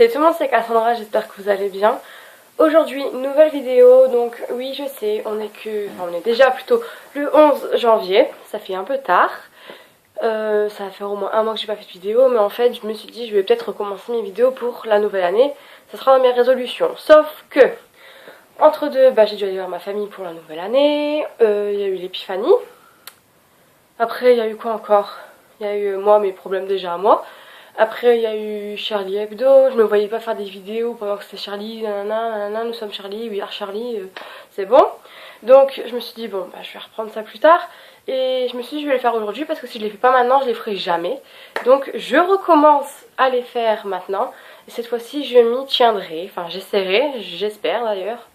Salut tout le monde, c'est Cassandra, j'espère que vous allez bien. Aujourd'hui, nouvelle vidéo, donc oui je sais, on est déjà plutôt le 11 janvier, ça fait un peu tard. Ça va faire au moins un mois que j'ai pas fait de vidéo, mais en fait je me suis dit je vais peut-être recommencer mes vidéos pour la nouvelle année. Ça sera dans mes résolutions, sauf que entre deux, j'ai dû aller voir ma famille pour la nouvelle année, il y a eu l'épiphanie. Après il y a eu quoi encore? Il y a eu moi, mes problèmes déjà à moi. Après il y a eu Charlie Hebdo, je me voyais pas faire des vidéos pendant que c'était Charlie, nanana, nanana, nous sommes Charlie, we are Charlie, c'est bon. Donc je me suis dit bon je vais reprendre ça plus tard. Et je me suis dit je vais les faire aujourd'hui parce que si je les fais pas maintenant je les ferai jamais. Donc je recommence à les faire maintenant. Et cette fois-ci je m'y tiendrai, enfin j'essaierai, j'espère d'ailleurs.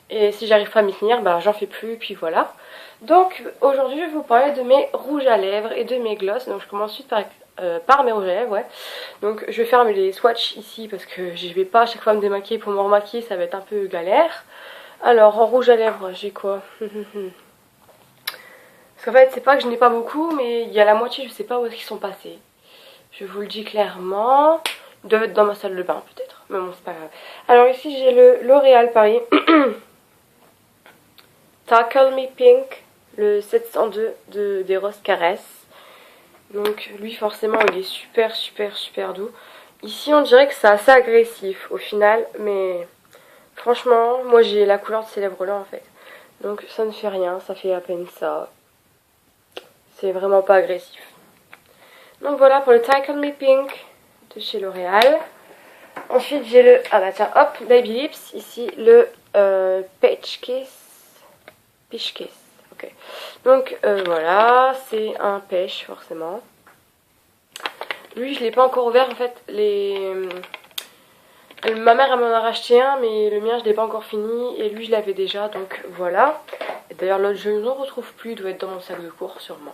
Et si j'arrive pas à m'y tenir, j'en fais plus et puis voilà. Donc aujourd'hui je vais vous parler de mes rouges à lèvres et de mes gloss. Donc je commence ensuite par mes rouges à lèvres, ouais. Donc je vais faire les swatchs ici parce que je vais pas à chaque fois me démaquiller pour me remaquiller, ça va être un peu galère. Alors en rouge à lèvres j'ai quoi? Parce qu'en fait c'est pas que je n'ai pas beaucoup, mais il y a la moitié je sais pas où est-ce qu'ils sont passés. Je vous le dis clairement. Ils doivent être dans ma salle de bain peut-être, mais bon c'est pas grave. Alors ici j'ai le L'Oréal Paris Tackle Me Pink, le 702 des Roses Caresses. Donc lui forcément il est super doux. Ici on dirait que c'est assez agressif au final, mais franchement moi j'ai la couleur de ces lèvres là en fait. Donc ça ne fait rien, ça fait à peine ça. C'est vraiment pas agressif. Donc voilà pour le Tackle Me Pink de chez L'Oréal. Ensuite j'ai le, Baby Lips, ici le Peach Kiss. Ok. Donc voilà, c'est un pêche forcément. Lui je l'ai pas encore ouvert en fait. Ma mère elle m'en a racheté un, mais le mien je l'ai pas encore fini et lui je l'avais déjà, donc voilà. D'ailleurs l'autre je ne le retrouve plus, il doit être dans mon sac de cours sûrement.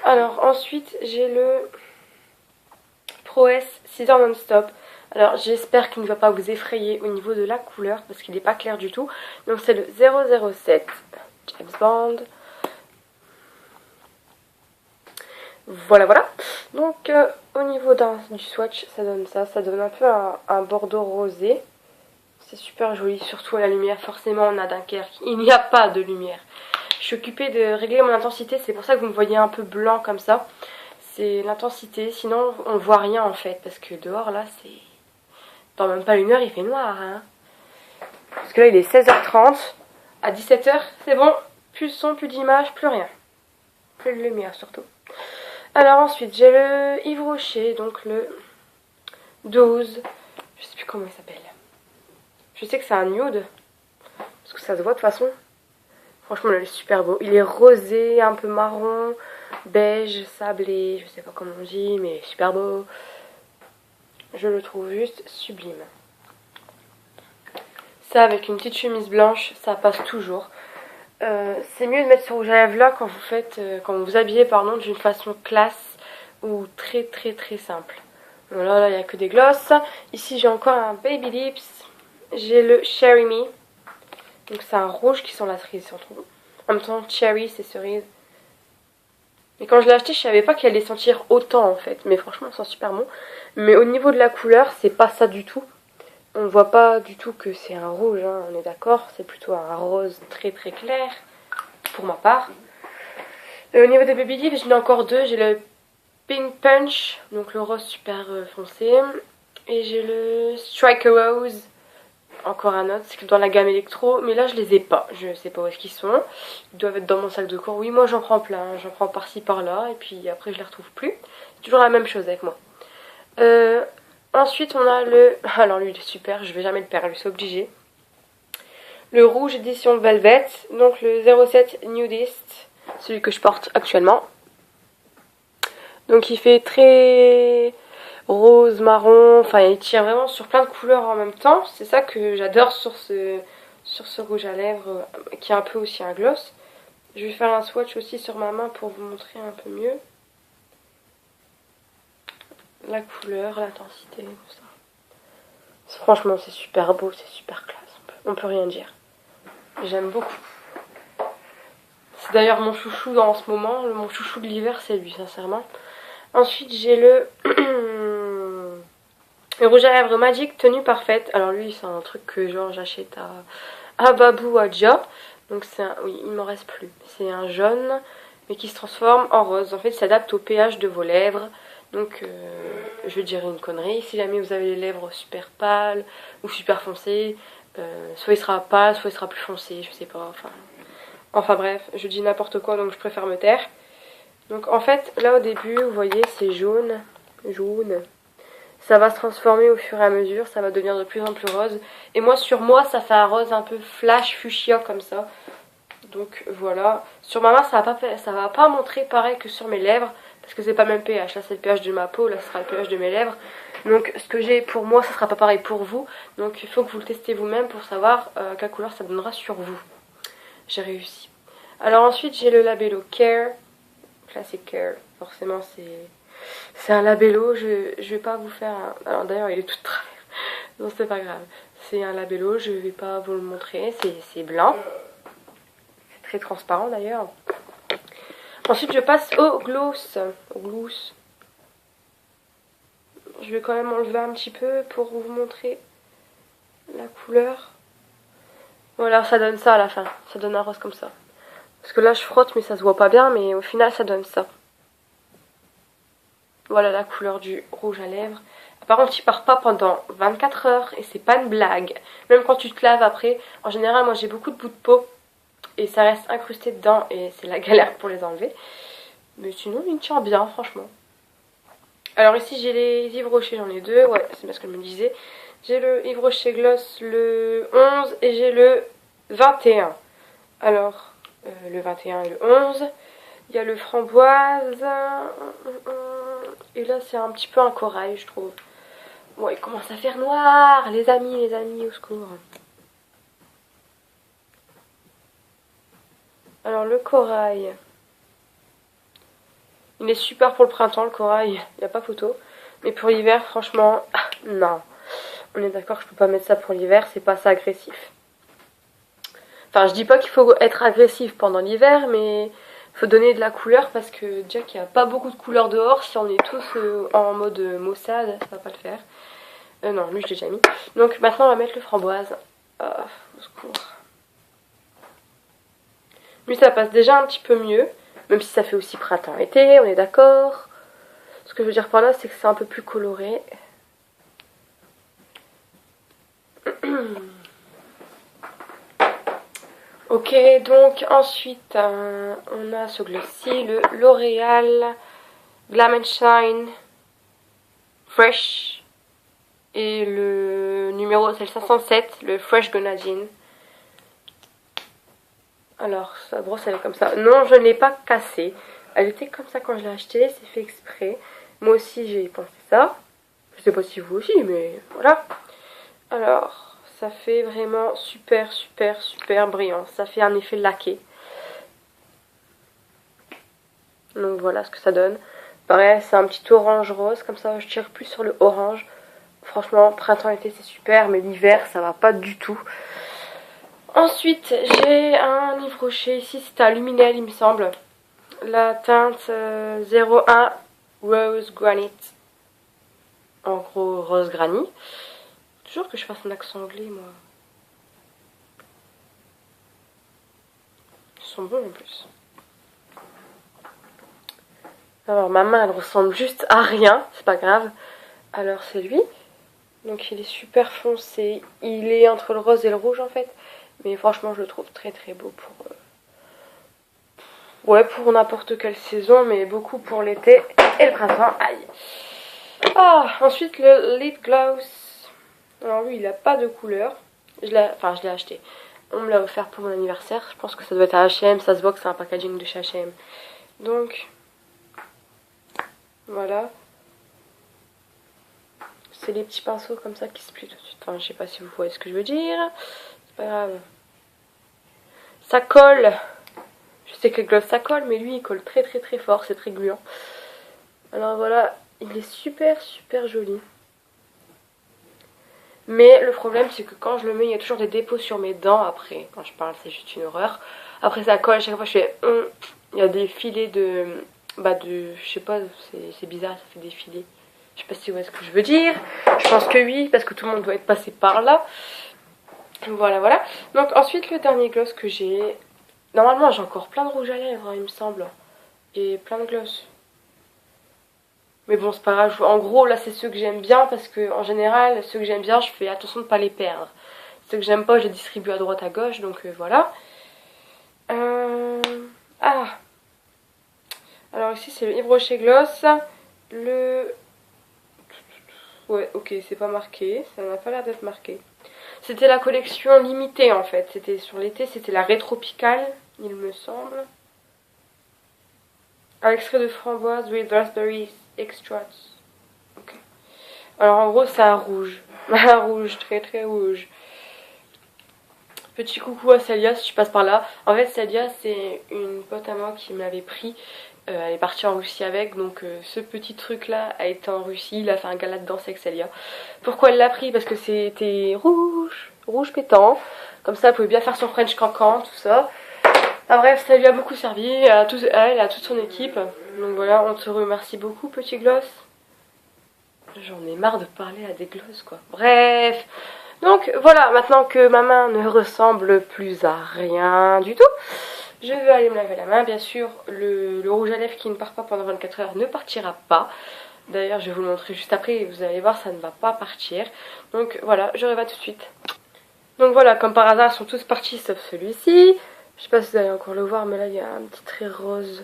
Alors ensuite j'ai le Pro-S Scissor Non-Stop. Alors j'espère qu'il ne va pas vous effrayer au niveau de la couleur parce qu'il n'est pas clair du tout. Donc c'est le 007 James Bond. Voilà. Donc au niveau du swatch ça donne ça. Ça donne un peu un bordeaux rosé. C'est super joli, surtout à la lumière. Forcément on a Dunkerque, il n'y a pas de lumière. Je suis occupée de régler mon intensité, c'est pour ça que vous me voyez un peu blanc comme ça. C'est l'intensité, sinon on voit rien en fait. Parce que dehors là c'est... Dans même pas une heure il fait noir hein. Parce que là il est 16h30. À 17h c'est bon, plus de son, plus d'image, plus rien. Plus de lumière surtout. Alors ensuite j'ai le Yves Rocher, donc le 12. Je sais plus comment il s'appelle. Je sais que c'est un nude. Parce que ça se voit de toute façon. Franchement il est super beau. Il est rosé, un peu marron, beige, sablé. Je sais pas comment on dit, mais super beau. Je le trouve juste sublime. Ça avec une petite chemise blanche, ça passe toujours. C'est mieux de mettre ce rouge à lèvres là quand vous habillez d'une façon classe ou très simple. Voilà, là il n'y a que des glosses. Ici j'ai encore un Baby Lips. J'ai le Cherry Me. Donc c'est un rouge qui sent la cerise surtout. En même temps cherry c'est cerise. Mais quand je l'ai acheté je savais pas qu'il allait sentir autant en fait. Mais franchement ça sent super bon. Mais au niveau de la couleur c'est pas ça du tout. On ne voit pas du tout que c'est un rouge, hein, on est d'accord. C'est plutôt un rose très clair, pour ma part. Au niveau des Baby Lips, j'en ai encore deux. J'ai le Pink Punch, donc le rose super foncé. Et j'ai le Striker Rose, encore un autre, c'est dans la gamme électro. Mais là, je les ai pas. Je sais pas où est-ce qu'ils sont. Ils doivent être dans mon sac de cours. Oui, moi j'en prends plein. J'en prends par-ci, par-là. Et puis après, je les retrouve plus. C'est toujours la même chose avec moi. Ensuite on a le... Alors lui il est super, je vais jamais le perdre, lui c'est obligé. Le rouge édition Velvet, donc le 07 Nudist, celui que je porte actuellement. Donc il fait très rose, marron, enfin il tire vraiment sur plein de couleurs en même temps. C'est ça que j'adore sur ce rouge à lèvres qui est un peu aussi un gloss. Je vais faire un swatch aussi sur ma main pour vous montrer un peu mieux la couleur, l'intensité, tout ça. Franchement c'est super beau, c'est super classe, on peut rien dire. J'aime beaucoup. C'est d'ailleurs mon chouchou en ce moment, mon chouchou de l'hiver c'est lui sincèrement. Ensuite j'ai le Le rouge à lèvres Magic Tenue Parfaite. Alors lui c'est un truc que genre j'achète à Babou, à Dia. Donc c'est un... Oui, il m'en reste plus. C'est un jaune mais qui se transforme en rose. En fait il s'adapte au pH de vos lèvres. Donc je dirais une connerie. Si jamais vous avez les lèvres super pâles ou super foncées, soit il sera pâle, soit il sera plus foncé, je sais pas. Enfin bref, je dis n'importe quoi donc je préfère me taire. Donc en fait là au début vous voyez c'est jaune. Ça va se transformer au fur et à mesure, ça va devenir de plus en plus rose. Et moi sur moi ça fait un rose un peu flash fuchsia comme ça. Donc voilà. Sur ma main ça va pas montrer pareil que sur mes lèvres. Parce que c'est pas le même pH. Là c'est le pH de ma peau, là ce sera le pH de mes lèvres. Donc ce que j'ai pour moi ça sera pas pareil pour vous. Donc il faut que vous le testez vous-même pour savoir quelle couleur ça donnera sur vous. J'ai réussi. Alors ensuite j'ai le Labello Care. Classic Care. Forcément c'est un Labello. Je vais pas vous faire un... Alors d'ailleurs il est tout de travers. Non c'est pas grave. C'est un Labello. Je vais pas vous le montrer. C'est blanc. C'est très transparent d'ailleurs. Ensuite je passe au gloss. Je vais quand même enlever un petit peu pour vous montrer la couleur. Voilà, ça donne ça à la fin. Ça donne un rose comme ça. Parce que là je frotte mais ça se voit pas bien, mais au final ça donne ça. Voilà la couleur du rouge à lèvres. Par contre il part pas pendant 24 heures et c'est pas une blague. Même quand tu te laves après, en général moi j'ai beaucoup de bouts de peau et ça reste incrusté dedans et c'est la galère pour les enlever. Mais sinon il tient bien franchement. Alors ici j'ai les Yves Rocher, j'en ai deux, ouais c'est bien ce que je me disais. J'ai le Yves Rocher Gloss le 11 et j'ai le 21. Alors le 21 et le 11. Il y a le framboise. Et là c'est un petit peu un corail je trouve. Bon il commence à faire noir les amis au secours. Alors le corail. Il est super pour le printemps le corail, il n'y a pas photo. Mais pour l'hiver franchement, non. On est d'accord que je peux pas mettre ça pour l'hiver, c'est pas ça agressif. Enfin je dis pas qu'il faut être agressif pendant l'hiver, mais il faut donner de la couleur parce que déjà qu'il n'y a pas beaucoup de couleurs dehors, si on est tous en mode maussade, ça va pas le faire. Non, lui je l'ai déjà mis. Donc maintenant on va mettre le framboise. Au secours. Lui ça passe déjà un petit peu mieux. Même si ça fait aussi printemps-été, on est d'accord. Ce que je veux dire par là, c'est que c'est un peu plus coloré. Ok, donc ensuite, on a ce gloss-ci, le L'Oréal Glam & Shine Fresh. Et le numéro, c'est le 507, le Fresh Grenadine. Alors, sa brosse, elle est comme ça. Non, je ne l'ai pas cassée. Elle était comme ça quand je l'ai achetée, c'est fait exprès. Moi aussi, j'ai pensé ça. Je sais pas si vous aussi, mais voilà. Alors, ça fait vraiment super brillant. Ça fait un effet laqué. Donc voilà ce que ça donne. Pareil, c'est un petit orange rose, comme ça je tire plus sur le orange. Franchement, printemps-été c'est super, mais l'hiver ça va pas du tout. Ensuite, j'ai un Yves Rocher, ici c'est à Luminel il me semble. La teinte 01 Rose Granite. En gros, rose granit. Toujours que je fasse un accent anglais, moi. Ils sont bons en plus. Alors, ma main, elle ressemble juste à rien. C'est pas grave. Alors, c'est lui. Donc, il est super foncé. Il est entre le rose et le rouge, en fait. Mais franchement, je le trouve très beau pour... Ouais, pour n'importe quelle saison, mais beaucoup pour l'été et le printemps. Aïe. Ensuite, le Lip Gloss. Alors lui, il n'a pas de couleur. Je l'ai acheté. On me l'a offert pour mon anniversaire. Je pense que ça doit être à H&M. Ça se voit que c'est un packaging de chez H&M. Donc, voilà. C'est les petits pinceaux comme ça qui se plient tout de suite. Enfin, je sais pas si vous voyez ce que je veux dire. C'est pas grave. Ça colle. Je sais que le gloss ça colle, mais lui il colle très fort. C'est très gluant. Alors voilà, il est super joli. Mais le problème c'est que quand je le mets, il y a toujours des dépôts sur mes dents après. Quand je parle, c'est juste une horreur. Après ça colle, à chaque fois je fais... Il y a des filets de... je sais pas, c'est bizarre, ça fait des filets. Je sais pas si vous voyez ce que je veux dire. Je pense que oui, parce que tout le monde doit être passé par là. Voilà, voilà. Donc ensuite, le dernier gloss que j'ai... Normalement, j'ai encore plein de rouge à lèvres, hein, il me semble. Et plein de gloss. Mais bon, c'est pas grave. En gros, là, c'est ceux que j'aime bien, parce que en général, ceux que j'aime bien, je fais attention de pas les perdre. Ceux que j'aime pas, je les distribue à droite, à gauche, donc voilà. Ah, alors ici, c'est le Yves Rocher Gloss. Le... Ouais, ok, c'est pas marqué. Ça n'a pas l'air d'être marqué. C'était la collection limitée, en fait. C'était sur l'été, c'était la Rétropicale, il me semble. Un extrait de framboise with raspberry extracts. Ok. Alors en gros, c'est un rouge. Un rouge, très très rouge. Petit coucou à Célia si tu passes par là. En fait, Célia, c'est une pote à moi qui me l'avait pris. Elle est partie en Russie avec, donc ce petit truc là a été en Russie, il a fait un gala de danse avec Célia. Pourquoi elle l'a pris? Parce que c'était rouge, rouge pétant, comme ça elle pouvait bien faire son French cancan, tout ça. Enfin bref, ça lui a beaucoup servi, elle, à toute son équipe. Donc voilà, on te remercie beaucoup petit gloss. J'en ai marre de parler à des glosses quoi. Bref, donc voilà, maintenant que ma main ne ressemble plus à rien du tout, je vais aller me laver la main. Bien sûr, le rouge à lèvres qui ne part pas pendant 24 heures ne partira pas. D'ailleurs, je vais vous le montrer juste après et vous allez voir, ça ne va pas partir. Donc voilà, je reviens tout de suite. Donc voilà, comme par hasard, ils sont tous partis sauf celui-ci. Je sais pas si vous allez encore le voir, mais là, il y a un petit trait rose.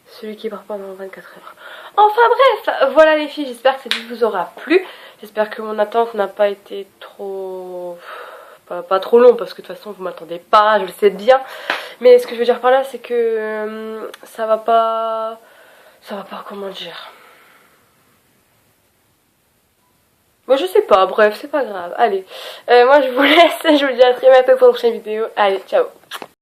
Celui qui part pendant 24 heures. Enfin bref, voilà les filles, j'espère que cette vidéo vous aura plu. J'espère que mon attente n'a pas été trop... Pas trop long, parce que de toute façon, vous m'attendez pas, je le sais bien. Mais ce que je veux dire par là, c'est que ça va pas, comment dire. Bon, je sais pas, bref, c'est pas grave. Allez, moi je vous laisse, je vous dis à très bientôt pour une prochaine vidéo. Allez, ciao.